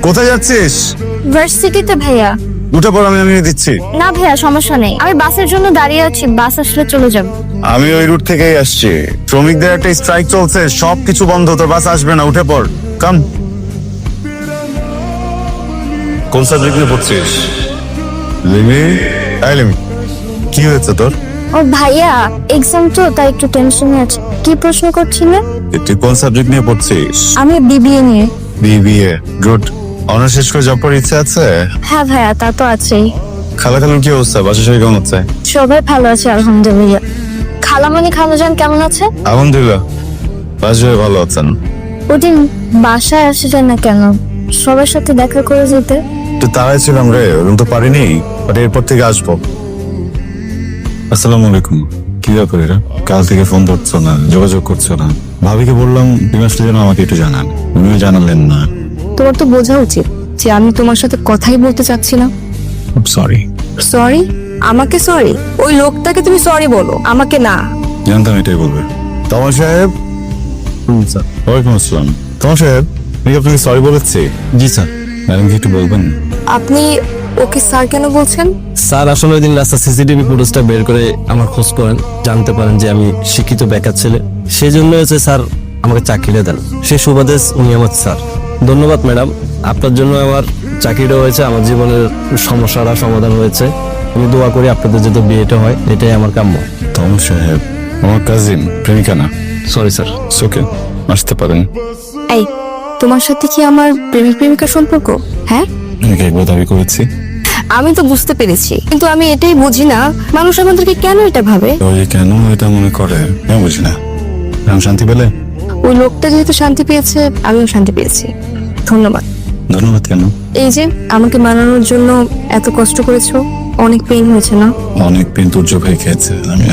কোথায় যাচ্ছিস? ভার্সিটিতে ভাইয়া। দুটো পর আমি দিচ্ছি। না ভাইয়া সমস্যা নেই, আমি বাসের জন্য দাঁড়িয়ে আছি, বাস আসলে চলে যাব। আমি ওই রুট থেকেই আসছি। শ্রমিকদের একটা স্ট্রাইক চলছে, সবকিছু বন্ধ, তোর বাস আসবে না, উঠে পড়। কাম। কোন সাবজেক্ট নিয়ে পড়ছিস? লিমি। এই লিমি, কি হয়েছে তোর? ও ভাইয়া, এক্সাম তো তাই একটু টেনশনে আছে। কি প্রশ্ন করছিলে? তুই কোন সাবজেক্ট নিয়ে পড়ছিস? আমি বিবিএ নিয়ে। BBA, good. অনার্স শেষ করে জব করার ইচ্ছে আছে? হ্যাঁ ভাইয়া, তা তো আছেই। খালাখালুর কি অবস্থা? বাসার সবাই কেমন আছে? সবাই ভালো আছে আলহামদুলিল্লাহ। খালামণি খালাজান কেমন আছে? আলহামদুলিল্লাহ, বাসায় ভালো আছেন। ওদিন বাসায় আসলেন না কেন? সবার সাথে দেখা করে যেতে। তো তারাই ছিলাম রে, ওরকম তো পারিনি, বাট এরপর থেকে আসবো। আসসালামু আলাইকুম। কি ব্যাপার এরা? কাল থেকে ফোন ধরছো না, যোগাযোগ করছো না। ভাবিকে বললাম ডিমাসটা যেন আমাকে একটু জানান, উনিও জানালেন না। তোমার তো বোঝা উচিত যে আমি তোমার সাথে কথাই বলতে চাচ্ছি না। সরি। সরি? আমাকে সরি? ওই লোকটাকে তুমি সরি বলো, আমাকে না। জানতাম এটাই বলবে। তোমার সাহেব। স্যার। ওয়ালাইকুম আসসালাম। তোমার সাহেব, আমি কি আপনাকে সরি বলেছি? জি স্যার। ম্যাডাম কি একটু বলবেন? আপনি ওকে স্যার কেন বলছেন? স্যার আসলে ওই দিন রাস্তা সিসিটিভি ফুটেজটা বের করে আমার খোঁজ করেন, জানতে পারেন যে আমি শিক্ষিত বেকার ছেলে, সেই জন্য হচ্ছে স্যার আমাকে চাকরিটা দেন। সেই সুবাদে উনি আমার স্যার। ধন্যবাদ ম্যাডাম, আপনার জন্য আমার চাকরিটা হয়েছে, আমার জীবনের সমস্যাটা সমাধান হয়েছে। আমি দোয়া করি আপনাদের যাতে বিয়েটা হয়, এটাই আমার কাম্য। তোমার সাহেব আমার কাজিন, প্রেমিকা না। Sorry sir. ওকে, আসতে পারেন। এই, তোমার সাথে কি আমার প্রেমিক প্রেমিকার সম্পর্ক? হ্যাঁ, আমি কি একবার দাবি করেছি? আমি তো বুঝতে পেরেছি, কিন্তু আমি এটাই বুঝি না মানুষ আমাদেরকে কেন এটা ভাবে। ওই কেন এটা মনে করে আমি বুঝি না। আমি শান্তি পেলে? ওই লোকটা যেহেতু শান্তি পেয়েছে, আমিও শান্তি পেয়েছি। ধন্যবাদ। ধন্যবাদ কেন? এই যে আমাকে মানানোর জন্য এত কষ্ট করেছো, অনেক পেইন হয়েছে না? অনেক পেন তোর চোখে খেয়েছে, আমি